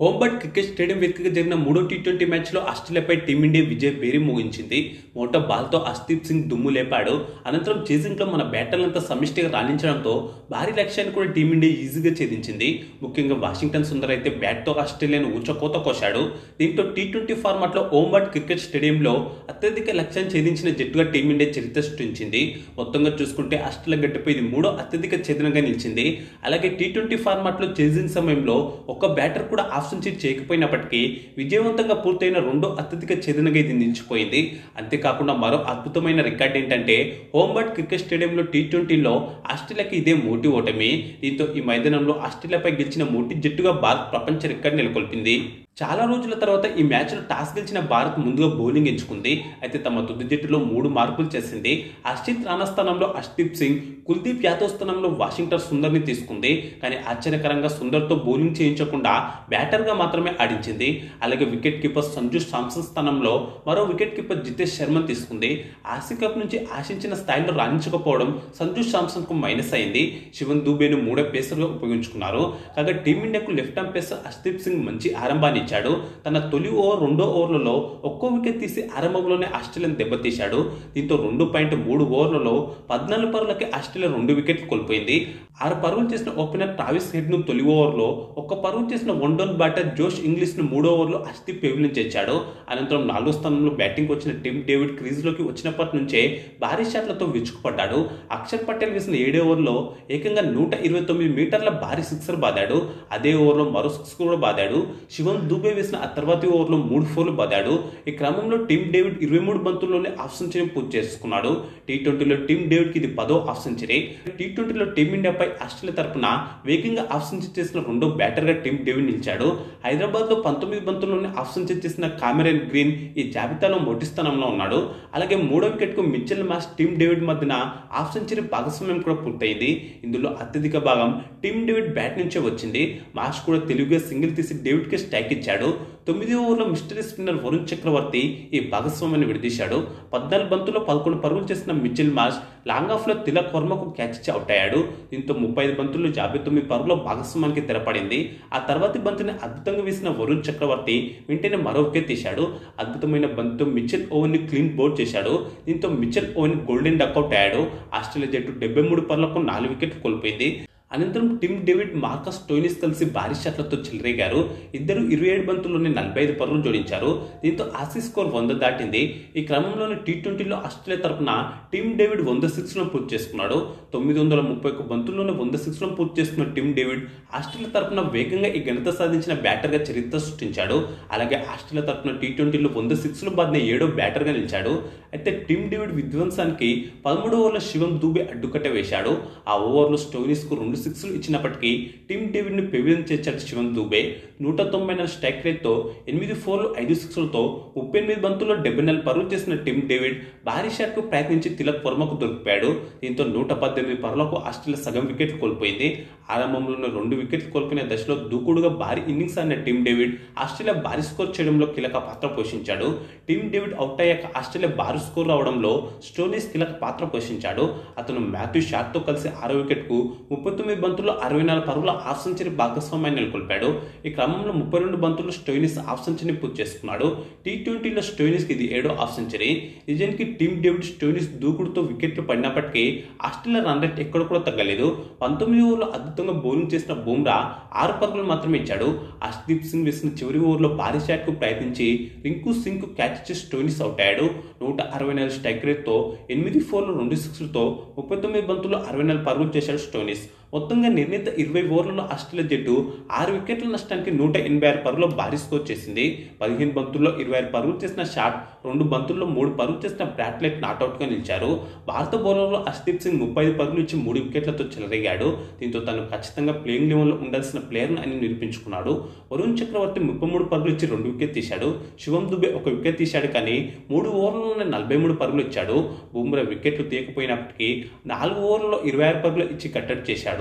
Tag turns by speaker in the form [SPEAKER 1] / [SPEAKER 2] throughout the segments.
[SPEAKER 1] హోంబర్ట్ cricket stadium వేదికగా జరిగిన మూడో టీ20 మ్యాచ్లో ఆస్ట్రేలియాపై టీమిండియా విజయ భేరి మోగించింది. మొదట బాల్తో హర్షదీప్ సింగ్ దుమ్ము లేపాడు. అనంతరం చేజింగ్లో మన బ్యాటర్లంతా సమిష్టిగా రాణించడంతో భారీ లక్ష్యాన్ని కూడా టీమిండియా ఈజీగా ఛేదించింది. ముఖ్యంగా వాషింగ్టన్ సుందర్ అయితే బ్యాట్తో ఆస్ట్రేలియాను ఊచకోత కోశాడు. దీంతో టీ20 ఫార్మాట్లో హోంబర్ట్ క్రికెట్ స్టేడియంలో అత్యధిక లక్ష్యాన్ని ఛేదించిన జట్టుగా టీమిండియా చరిత్ర సృష్టించింది. మొత్తంగా చూసుకుంటే ఆస్ట్రేలియా గడ్డపై ఇది మూడో అత్యధిక ఛేదనగా నిలిచింది. అలాగే టీ20 ఫార్మాట్లో చేజింగ్ సమయంలో ఒక్క బ్యాటర్ కూడా సెంచరీ చేయకపోయినప్పటికీ విజయవంతంగా పూర్తయిన రెండో అత్యధిక ఛేదనగా ఇది నిలిచిపోయింది. అంతేకాకుండా మరో అద్భుతమైన రికార్డు ఏంటంటే హోంబర్ట్ క్రికెట్ స్టేడియంలో టీ20లో ఆస్ట్రేలియాకి ఇదే మొదటి ఓటమి. దీంతో ఈ మైదానంలో ఆస్ట్రేలియాపై గెలిచిన మొదటి జట్టుగా భారత్ ప్రపంచ రికార్డు నెలకొల్పింది. చాలా రోజుల తర్వాత ఈ మ్యాచ్లో టాస్ గెలిచిన భారత్ ముందుగా బౌలింగ్ ఎంచుకుంది. అయితే తమ తుది జట్టులో 3 మార్పులు చేసింది. హర్షిత్ రాణా స్థానంలో హర్షదీప్ సింగ్, కుల్దీప్ యాదవ్ స్థానంలో వాషింగ్టన్ సుందర్ని తీసుకుంది. కానీ ఆశ్చర్యకరంగా సుందర్తో బౌలింగ్ చేయించకుండా బ్యాటర్గా మాత్రమే ఆడించింది. అలాగే వికెట్ కీపర్ సంజు శాంసన్ స్థానంలో మరో వికెట్ కీపర్ జితేష్ శర్మను తీసుకుంది. ఆసియా కప్ నుంచి ఆశించిన స్థాయిలో రాణించకపోవడం సంజు శాంసన్కు మైనస్ అయింది. శివన్ దూబేను మూడో పేసర్గా ఉపయోగించుకున్నారు. కాగా టీమిండియాకు left arm pacer Harshdeep Singh మంచి ఆరంభాన్ని ఇచ్చాడు. తన తొలి ఓవర్, రెండో ఓవర్లలో ఒక్కో వికెట్ తీసి ఆరంభంలోనే ఆస్ట్రేలియాను దెబ్బతీశాడు. దీంతో 2.3 ఓవర్లలో 14 పరుగులకి ఆస్ట్రేలియా 2 వికెట్లు కోల్పోయింది. 6 పరుగులు చేసిన ఓపెనర్ ట్రావిస్ హెడ్ను తొలి ఓవర్లో, 1 పరుగు చేసిన వన్ డౌన్ బ్యాటర్ జోష్ ఇంగ్లీష్ను 3వ ఓవర్లో హర్షదీప్ పెవిలియన్ చేర్చాడు. అనంతరం 4వ స్థానంలో బ్యాటింగ్ వచ్చిన టిమ్ డేవిడ్ క్రీజ్లోకి వచ్చినప్పటి నుంచే భారీ షాట్లతో విరుచుకుపడ్డాడు. అక్షర్ పటేల్ వేసిన 7వ ఓవర్లో ఏకంగా 129 మీటర్ల భారీ సిక్సర్ బాదాడు. అదే ఓవర్లో మరో సిక్స్ కూడా బాదాడు. శివన్ దూబే వేసిన ఆ తర్వాతి ఓవర్లో 3 ఫోర్లు బాదాడు. ఈ క్రమంలో టిమ్ డేవిడ్ 23 బంతుల్లోనే హాఫ్ సెంచరీ పూర్తి చేసుకున్నాడు. టీ20లో టిమ్ డేవిడ్కి ఇది 10వ హాఫ్ సెంచరీ. టీ20లో టీమిండియాపై ఆస్ట్రేలియా తరపున వేగంగా హాఫ్ సెంచరీ చేసిన రెండో బ్యాటర్గా టిమ్ డేవిడ్ నిలిచాడు. హైదరాబాద్లో 19 బంతుల్లోనే హాఫ్ సెంచరీ చేసిన కామెరన్ గ్రీన్ ఈ జాబితాలో మొదటి స్థానంలో ఉన్నాడు. అలాగే 3వ వికెట్కు మిచెల్ మార్ష్, టిమ్ డేవిడ్ మధ్యన హాఫ్ సెంచరీ భాగస్వామ్యం కూడా పూర్తయింది. ఇందులో అత్యధిక భాగం టిమ్ డేవిడ్ బ్యాట్ నుంచే వచ్చింది. మార్ష్ కూడా తెలుగుగా సింగిల్ తీసి డేవిడ్కి స్ట్రైక్ ఇచ్చాడు. 9వ ఓవర్లో మిస్టరీ స్పిన్నర్ వరుణ్ చక్రవర్తి ఈ భాగస్వామ్యాన్ని విడదీశాడు. 14 బంతుల్లో 11 పరుగులు చేసిన మిచెల్ మార్ష్ లాంగ్ ఆఫ్లో తిలక్ వర్మకు క్యాచ్ ఇచ్చి అవుట్ అయ్యాడు. దీంతో 35 బంతుల్లో 59 పరుగుల భాగస్వామ్యానికి తెరపడింది. ఆ తర్వాతి బంతిని అద్భుతంగా వేసిన వరుణ్ చక్రవర్తి వెంటనే మరో వికెట్ తీశాడు. అద్భుతమైన బంతితో మిచెల్ ఓవెన్ని క్లీన్ బౌల్డ్ చేశాడు. దీంతో మిచెల్ ఓవెన్ గోల్డెన్ డక్అవుట్ అయ్యాడు. ఆస్ట్రేలియా జట్టు 73 పరుగులకు 4 వికెట్లు కోల్పోయింది. అనంతరం టిమ్ డేవిడ్, మార్కస్ స్టోయినిస్ కలిసి భారీ షాట్లతో చెలరేగారు. ఇద్దరు 27 బంతుల్లోనే 45 పరుగులు జోడించారు. దీంతో ఆసీస్ స్కోర్ 100 దాటింది. ఈ క్రమంలోనే టీ20లో ఆస్ట్రేలియా తరపున టిమ్ డేవిడ్ 100 సిక్స్లను పూర్తి చేసుకున్నాడు. 931 బంతుల్లోనే 100 సిక్స్లను పూర్తి చేసుకున్న టిమ్ డేవిడ్ ఆస్ట్రేలియా తరపున వేగంగా ఈ ఘనత సాధించిన బ్యాటర్గా చరిత్ర సృష్టించాడు. అలాగే ఆస్ట్రేలియా తరపున టీ20లో 100 సిక్స్లు బాదిన 7వ బ్యాటర్గా నిలిచాడు. అయితే టిమ్ డేవిడ్ విధ్వంసానికి 13వ ఓవర్లో శివన్ దూబే అడ్డుకట్ట వేశాడు. ఆ ఓవర్లో స్టోయినిస్కు 2 సిక్స్లు ఇచ్చినప్పటికీ టిమ్ డేవిడ్ని పెవిలియన్ చేర్చాడు శివన్ దూబే. 194 స్ట్రైక్ రేట్తో 8 ఫోర్లు 5 సిక్స్లతో 38 బంతుల్లో 74 పరుగులు చేసిన టిమ్ డేవిడ్ భారీ షాట్కు ప్రయత్నించి తిలక్ వర్మకు దొరికిపోయాడు. దీంతో 118 పరుగులకు ఆస్ట్రేలియా సగం వికెట్లు కోల్పోయింది. ఆరంభంలోనే 2 వికెట్లు కోల్పోయిన దశలో దూకుడుగా భారీ ఇన్నింగ్స్ ఆడిన టిమ్ డేవిడ్ ఆస్ట్రేలియా భారీ స్కోర్ చేయడంలో కీలక పాత్ర పోషించాడు. టిమ్ డేవిడ్ అవుట్ అయ్యాక ఆస్ట్రేలియా భారీ స్కోర్ రావడంలో స్టోయినిస్ కీలక పాత్ర పోషించాడు. అతను మాథ్యూ షాట్తో కలిసి 6వ వికెట్కు 39 బంతుల్లో 64 పరుగుల హాఫ్ సెంచరీ భాగస్వామ్యాన్ని నెలకొల్పాడు. ఈ క్రమంలో 32 బంతుల్లో స్టోయినిస్ హాఫ్ సెంచరీని పూర్తి చేసుకున్నాడు. టీ20లో స్టోయినిస్కి ఇది 7వ హాఫ్ సెంచరీ. నిజానికి టిమ్ డేవిడ్, స్టోయినిస్ దూకుడుతో వికెట్లు పడినప్పటికీ ఆస్ట్రేలియా రన్ రేట్ ఎక్కడ కూడా తగ్గలేదు. 19 ఓవర్లో అద్భుతంగా బౌలింగ్ చేసిన బుమ్రా 6 పరుగులు మాత్రమే ఇచ్చాడు. హర్షదీప్ సింగ్ వేసిన చివరి ఓవర్లో భారీ షాట్కు ప్రయత్నించి రింకు సింగ్కు క్యాచ్ ఇచ్చి స్టోయినిస్ అవుట్ అయ్యాడు. 164 స్ట్రైక్ రేట్తో 8 ఫోర్లు 2 సిక్స్లతో 39 బంతుల్లో 64 పరుగులు చేశాడు స్టోయినిస్. మొత్తంగా నిర్ణీత 20 ఓవర్లలో ఆస్ట్రేలియా జట్టు 6 వికెట్ల నష్టానికి 186 పరుగులు భారీ స్కోర్ చేసింది. 15 బంతుల్లో 26 పరుగులు చేసిన షాట్, 2 బంతుల్లో 3 పరుగులు చేసిన బ్రాట్లెట్ నాట్అవుట్గా నిలిచారు. భారత బౌలర్లో హర్షదీప్ సింగ్ 35 పరుగులు ఇచ్చి 3 వికెట్లతో చెలరేగాడు. దీంతో తను ఖచ్చితంగా ప్లేయింగ్ లెవెన్లో ఉండాల్సిన ప్లేయర్ అని నిరూపించుకున్నాడు. వరుణ్ చక్రవర్తి 33 పరుగులు ఇచ్చి 2 వికెట్ తీశాడు. శివన్ దుబే 1 వికెట్ తీశాడు. కానీ 3 ఓవర్లలోనే 43 పరుగులు ఇచ్చాడు. బుమ్రా వికెట్లు తీయకపోయినప్పటికీ 4 ఓవర్లలో 26 పరుగులు ఇచ్చి కట్టడి చేశాడు.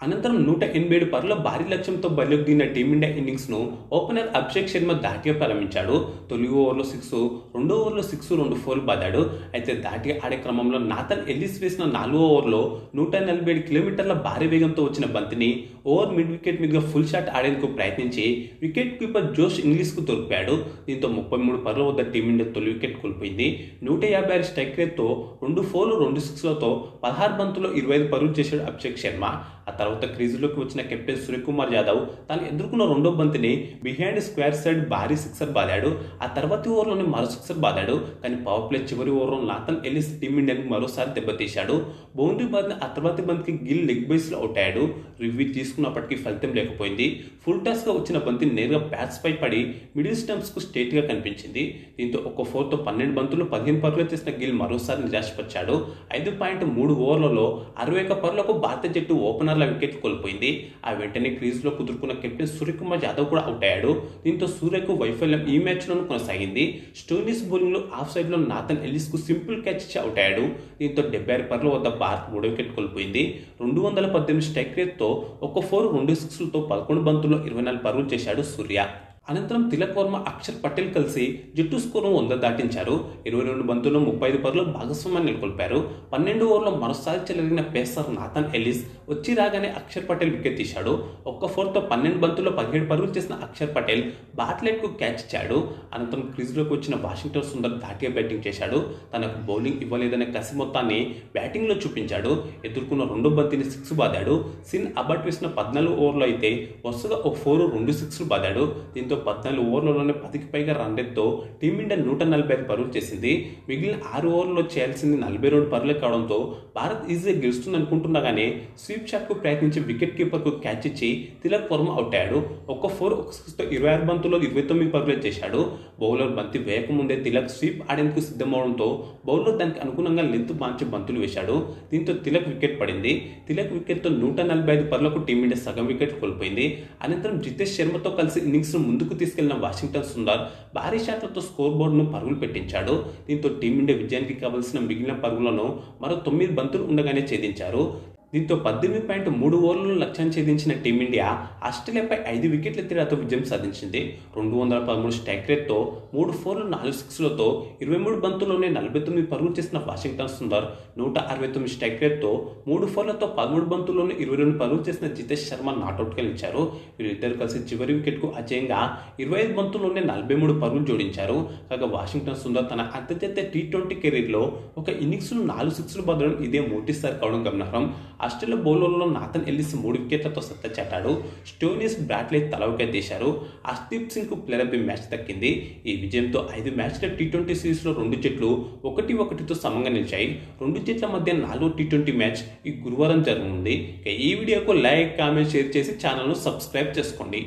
[SPEAKER 1] అనంతరం 187 పరుగుల భారీ లక్ష్యంతో బరిలోకి దిగిన టీమిండియా ఇన్నింగ్స్ను ఓపెనర్ అభిషేక్ శర్మ ధాటిగా ప్రారంభించాడు. తొలి ఓవర్లో 6, రెండో ఓవర్లో 6, 2 ఫోర్లు బాదాడు. అయితే ధాటిగా ఆడే క్రమంలో నాథన్ ఎల్లిస్ వేసిన 4వ ఓవర్లో 147 కిలోమీటర్ల భారీ వేగంతో వచ్చిన బంతిని ఓవర్ మిడ్ వికెట్ మీదుగా ఫుల్ షాట్ ఆడేందుకు ప్రయత్నించి వికెట్ కీపర్ జోష్ ఇంగ్లీష్కు దొరికాడు. దీంతో 33 పరుగుల వద్ద టీమిండియా తొలి వికెట్ కోల్పోయింది. 156 స్ట్రైక్ రేట్తో 2 4లు 2 6లతో 16 బంతుల్లో 25 పరుగులు చేశాడు అభిషేక్ శర్మ. ఆ తర్వాత క్రీజులోకి వచ్చిన కెప్టెన్ సూర్యకుమార్ యాదవ్ తాను ఎదుర్కొన్న రెండో బంతిని బిహైండ్ స్క్వేర్ సైడ్ భారీ సిక్సర్ బాదాడు. ఆ తర్వాతి ఓవర్లోనే మరో సిక్సర్ బాదాడు. కానీ పవర్ ప్లే చివరి ఓవర్లో నాథన్ ఎల్లిస్ టీమిండియాకు మరోసారి దెబ్బతీశాడు. బౌండరీ బాదిన ఆ తర్వాతి బంతికి గిల్ లెగ్ బేస్లో అవుట్ అయ్యాడు. రివ్యూ తీసుకున్నప్పటికీ ఫలితం లేకపోయింది. ఫుల్ టాస్గా వచ్చిన బంతి నేరుగా బ్యాట్స్ పై పడి మిడిల్ స్టంప్స్కు స్ట్రేట్గా కనిపించింది. దీంతో ఒక్క 4తో 12 బంతులు 15 పరుగులు చేసిన గిల్ మరోసారి నిరాశపరిచాడు. 5.3 ఓవర్లలో 61 పరుగులకు భారత జట్టు ఓపెనర్ల వికెట్ కోల్పోయింది. ఆ వెంటనే క్రీజ్లో కుదురుకున్న కెప్టెన్ సూర్యకుమార్ యాదవ్ కూడా అవుట్ అయ్యాడు. దీంతో సూర్యకు వైఫల్యం ఈ మ్యాచ్లోనూ కొనసాగింది. స్టోయినిస్ బౌలింగ్లో ఆఫ్ సైడ్లో నాథన్ ఎల్లిస్కు సింపుల్ క్యాచ్ ఇచ్చి అవుట్ అయ్యాడు. దీంతో 76 పరుగుల వద్ద భారత్ మూడో వికెట్ కోల్పోయింది. 218 స్ట్రైక్ రేట్తో 1 4 2 6లతో 11 బంతుల్లో 24 పరుగులు చేశాడు సూర్య. అనంతరం తిలక్ వర్మ, అక్షర్ పటేల్ కలిసి జట్టు స్కోరును 100 దాటించారు. 22 బంతుల్లో 35 పరుగులు భాగస్వామ్యాన్ని నెలకొల్పారు. 12 ఓవర్లో మరోసారి చెలరిగిన పేసర్ నాథన్ ఎల్లిస్ వచ్చి రాగానే అక్షర్ పటేల్ వికెట్ తీశాడు. ఒక్క 4తో 12 బంతుల్లో 17 పరుగులు చేసిన అక్షర్ పటేల్ బాట్లెట్కు క్యాచ్ ఇచ్చాడు. అనంతరం క్రీజ్లోకి వచ్చిన వాషింగ్టన్ సుందర్ ధాటిగా బ్యాటింగ్ చేశాడు. తనకు బౌలింగ్ ఇవ్వలేదనే కసి మొత్తాన్ని బ్యాటింగ్లో చూపించాడు. ఎదుర్కొన్న రెండో బంతిని 6 బాదాడు. సిన్ అబట్ వేసిన 14 ఓవర్లో అయితే వరుసగా ఒక 4 2 6లు బాదాడు. దీంతో 14 ఓవర్లలోనే 10కి పైగా రన్ రేట్తో టీమిండియా 145 పరుగులు చేసింది. మిగిలిన 6 ఓవర్లలో చేయాల్సింది 42 పరుగులే కావడంతో భారత్ ఈజీగా గెలుస్తుంది అనుకుంటుండగానే స్వీప్ షాట్కు ప్రయత్నించి వికెట్ కీపర్కు క్యాచ్ ఇచ్చి తిలక్ వర్మ అవుట్ అయ్యాడు. ఒక్క 4 1 6తో 26 బంతుల్లో 29 పరుగులే చేశాడు. బౌలర్ బంతి వేయకముందే తిలక్ స్వీప్ ఆడేందుకు సిద్ధమవడంతో బౌలర్ దానికి అనుగుణంగా లెంత్ మార్చి బంతులు వేశాడు. దీంతో తిలక్ వికెట్ పడింది. తిలక్ వికెట్తో 145 పరుగులకు టీమిండియా సగం వికెట్ కోల్పోయింది. అనంతరం జితేష్ శర్మతో కలిసి ఇన్నింగ్స్ ముందుకు తీసుకెళ్లిన వాషింగ్టన్ సుందర్ భారీ షాట్లతో స్కోర్ బోర్డును పరుగులు పెట్టించాడు. దీంతో టీమిండియా విజయానికి కావలసిన మిగిలిన పరుగులను మరో 9 బంతులు ఉండగానే ఛేదించారు. దీంతో 18.3 ఓవర్లలో లక్ష్యాన్ని ఛేదించిన టీమిండియా ఆస్ట్రేలియాపై 5 వికెట్ల తేడాతో విజయం సాధించింది. 213 స్ట్రైక్ రేట్తో 3 4లు 4 6లతో 23 బంతుల్లోనే 49 పరుగులు చేసిన వాషింగ్టన్ సుందర్ 169 స్ట్రైక్ రేట్తో 3 4లతో 13 బంతుల్లోనే 22 పరుగులు చేసిన జితేష్ శర్మ నాట్అవుట్గా నిలిచారు. వీరిద్దరు కలిసి చివరి వికెట్కు అజయంగా 25 బంతుల్లోనే 43 పరుగులు జోడించారు. కాగా వాషింగ్టన్ సుందర్ తన అంతర్జాతీయ టీ20 కెరీర్లో ఒక ఇన్నింగ్స్లో 4 6లు బదలడం ఇదే మొదటిసారి కావడం గమనార్హం. ఆస్ట్రేలియా బౌలర్లలో నాథన్ ఎల్లిస్ 3 వికెట్లతో సత్తా చాటాడు. స్టోయినిస్ బ్రాట్లీ తల వికెట్ తీశారు. హర్షదీప్ సింగ్కు ప్లేయర్ ఆఫ్ ది మ్యాచ్ దక్కింది. ఈ విజయంతో 5 మ్యాచ్ల టీ20 సిరీస్లో 2 జట్లు 1-1తో సమంగా నిలిచాయి. 2 జట్ల మధ్య 4వ టీ20 మ్యాచ్ ఈ గురువారం జరగనుంది. ఈ వీడియోకు లైక్, కామెంట్, షేర్ చేసి ఛానల్ను సబ్స్క్రైబ్ చేసుకోండి.